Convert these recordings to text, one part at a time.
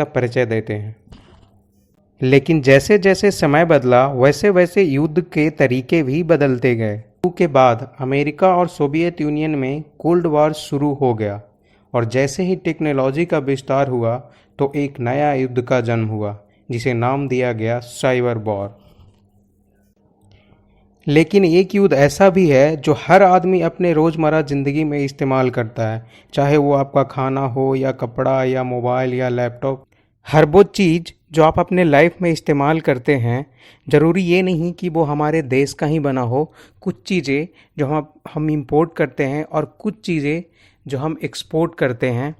का परिचय देते हैं। लेकिन जैसे जैसे समय बदला वैसे वैसे युद्ध के तरीके भी बदलते गए। शुरू के बाद अमेरिका और सोवियत यूनियन में कोल्ड वॉर शुरू हो गया और जैसे ही टेक्नोलॉजी का विस्तार हुआ तो एक नया युद्ध का जन्म हुआ जिसे नाम दिया गया साइबर वॉर। लेकिन एक युद्ध ऐसा भी है जो हर आदमी अपने रोज़मर्रा ज़िंदगी में इस्तेमाल करता है, चाहे वो आपका खाना हो या कपड़ा या मोबाइल या लैपटॉप। हर वो चीज़ जो आप अपने लाइफ में इस्तेमाल करते हैं, ज़रूरी ये नहीं कि वो हमारे देश का ही बना हो। कुछ चीज़ें जो हम इंपोर्ट करते हैं और कुछ चीज़ें जो हम एक्सपोर्ट करते हैं,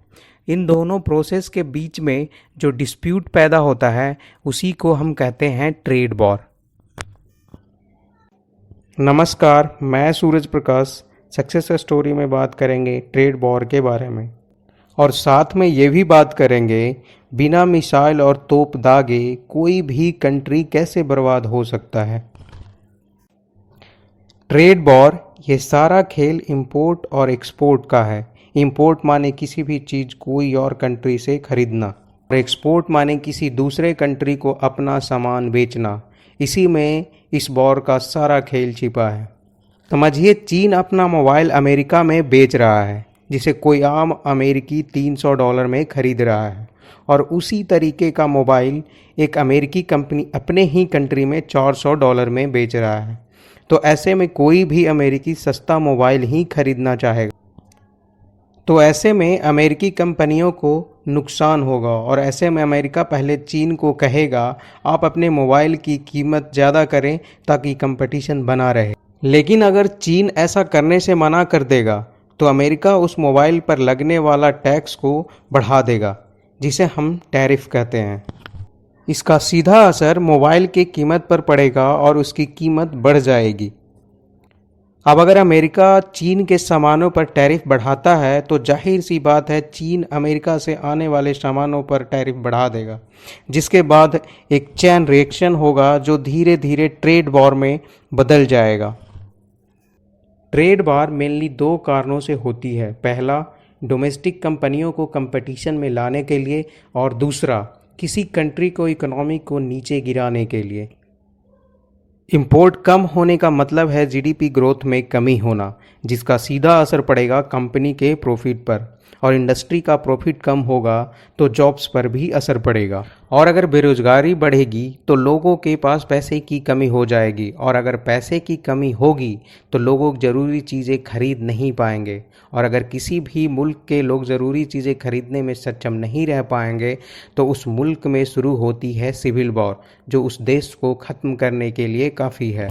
इन दोनों प्रोसेस के बीच में जो डिस्प्यूट पैदा होता है उसी को हम कहते हैं ट्रेड वॉर। नमस्कार, मैं सूरज प्रकाश। सक्सेस स्टोरी में बात करेंगे ट्रेड वॉर के बारे में और साथ में ये भी बात करेंगे बिना मिसाइल और तोप दागे कोई भी कंट्री कैसे बर्बाद हो सकता है। ट्रेड वॉर ये सारा खेल इंपोर्ट और एक्सपोर्ट का है। इंपोर्ट माने किसी भी चीज़ कोई और कंट्री से खरीदना और एक्सपोर्ट माने किसी दूसरे कंट्री को अपना सामान बेचना। इसी में इस वॉर का सारा खेल छिपा है। समझिए, चीन अपना मोबाइल अमेरिका में बेच रहा है जिसे कोई आम अमेरिकी $300 में खरीद रहा है और उसी तरीके का मोबाइल एक अमेरिकी कंपनी अपने ही कंट्री में $400 में बेच रहा है। तो ऐसे में कोई भी अमेरिकी सस्ता मोबाइल ही खरीदना चाहेगा। तो ऐसे में अमेरिकी कंपनियों को नुकसान होगा और ऐसे में अमेरिका पहले चीन को कहेगा आप अपने मोबाइल की कीमत ज़्यादा करें ताकि कंपटीशन बना रहे। लेकिन अगर चीन ऐसा करने से मना कर देगा तो अमेरिका उस मोबाइल पर लगने वाला टैक्स को बढ़ा देगा जिसे हम टैरिफ कहते हैं। इसका सीधा असर मोबाइल की कीमत पर पड़ेगा और उसकी कीमत बढ़ जाएगी। अब अगर अमेरिका चीन के सामानों पर टैरिफ बढ़ाता है तो जाहिर सी बात है चीन अमेरिका से आने वाले सामानों पर टैरिफ बढ़ा देगा, जिसके बाद एक चेन रिएक्शन होगा जो धीरे धीरे ट्रेड वॉर में बदल जाएगा। ट्रेड वॉर मेनली दो कारणों से होती है। पहला, डोमेस्टिक कंपनियों को कंपटीशन में लाने के लिए और दूसरा, किसी कंट्री को इकोनॉमी को नीचे गिराने के लिए। इंपोर्ट कम होने का मतलब है जीडीपी ग्रोथ में कमी होना, जिसका सीधा असर पड़ेगा कंपनी के प्रॉफिट पर और इंडस्ट्री का प्रॉफिट कम होगा तो जॉब्स पर भी असर पड़ेगा। और अगर बेरोजगारी बढ़ेगी तो लोगों के पास पैसे की कमी हो जाएगी और अगर पैसे की कमी होगी तो लोग ज़रूरी चीज़ें खरीद नहीं पाएंगे और अगर किसी भी मुल्क के लोग ज़रूरी चीज़ें खरीदने में सक्षम नहीं रह पाएंगे तो उस मुल्क में शुरू होती है सिविल वॉर, जो उस देश को ख़त्म करने के लिए काफ़ी है।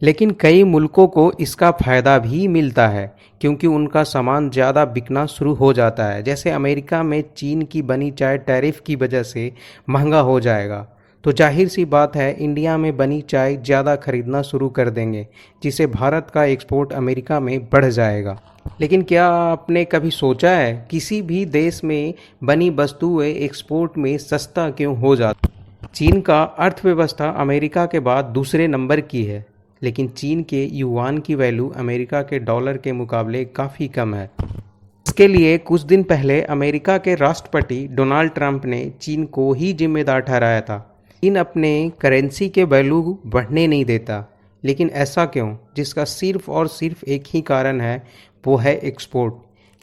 लेकिन कई मुल्कों को इसका फ़ायदा भी मिलता है क्योंकि उनका सामान ज़्यादा बिकना शुरू हो जाता है। जैसे अमेरिका में चीन की बनी चाय टैरिफ की वजह से महंगा हो जाएगा तो जाहिर सी बात है इंडिया में बनी चाय ज़्यादा खरीदना शुरू कर देंगे, जिससे भारत का एक्सपोर्ट अमेरिका में बढ़ जाएगा। लेकिन क्या आपने कभी सोचा है किसी भी देश में बनी वस्तुएं एक्सपोर्ट में सस्ता क्यों हो जाती? चीन का अर्थव्यवस्था अमेरिका के बाद दूसरे नंबर की है, लेकिन चीन के युआन की वैल्यू अमेरिका के डॉलर के मुकाबले काफ़ी कम है। इसके लिए कुछ दिन पहले अमेरिका के राष्ट्रपति डोनाल्ड ट्रंप ने चीन को ही जिम्मेदार ठहराया था। चीन अपने करेंसी के वैल्यू बढ़ने नहीं देता, लेकिन ऐसा क्यों? जिसका सिर्फ और सिर्फ एक ही कारण है, वो है एक्सपोर्ट।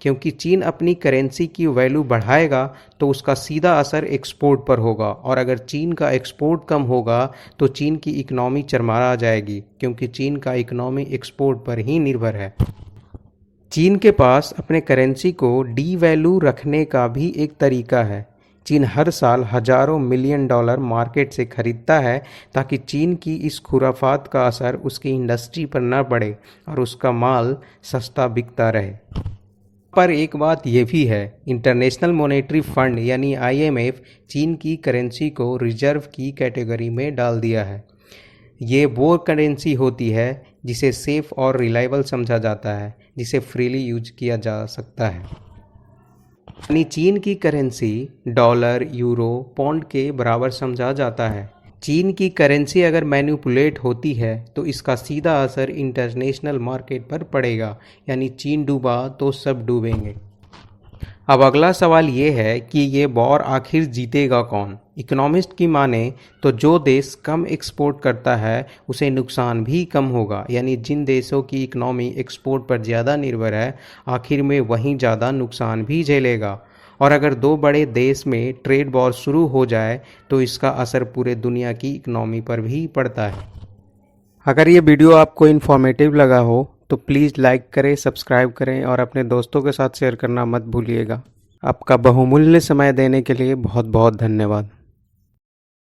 क्योंकि चीन अपनी करेंसी की वैल्यू बढ़ाएगा तो उसका सीधा असर एक्सपोर्ट पर होगा और अगर चीन का एक्सपोर्ट कम होगा तो चीन की इकनॉमी चरमरा जाएगी क्योंकि चीन का इकनॉमी एक्सपोर्ट पर ही निर्भर है। चीन के पास अपने करेंसी को डी वैल्यू रखने का भी एक तरीका है। चीन हर साल हजारों मिलियन डॉलर मार्केट से खरीदता है ताकि चीन की इस खुराफात का असर उसकी इंडस्ट्री पर न पड़े और उसका माल सस्ता बिकता रहे। पर एक बात ये भी है, इंटरनेशनल मॉनेटरी फंड यानी IMF चीन की करेंसी को रिजर्व की कैटेगरी में डाल दिया है। ये वो करेंसी होती है जिसे सेफ और रिलायबल समझा जाता है, जिसे फ्रीली यूज किया जा सकता है। यानी चीन की करेंसी डॉलर, यूरो, पौंड के बराबर समझा जाता है। चीन की करेंसी अगर मैनिपुलेट होती है तो इसका सीधा असर इंटरनेशनल मार्केट पर पड़ेगा, यानी चीन डूबा तो सब डूबेंगे। अब अगला सवाल ये है कि ये वॉर आखिर जीतेगा कौन। इकोनॉमिस्ट की माने तो जो देश कम एक्सपोर्ट करता है उसे नुकसान भी कम होगा, यानी जिन देशों की इकोनॉमी एक्सपोर्ट पर ज़्यादा निर्भर है आखिर में वहीं ज़्यादा नुकसान भी झेलेगा। और अगर दो बड़े देश में ट्रेड वॉर शुरू हो जाए तो इसका असर पूरे दुनिया की इकोनॉमी पर भी पड़ता है। अगर ये वीडियो आपको इन्फॉर्मेटिव लगा हो तो प्लीज़ लाइक करें, सब्सक्राइब करें और अपने दोस्तों के साथ शेयर करना मत भूलिएगा। आपका बहुमूल्य समय देने के लिए बहुत बहुत धन्यवाद।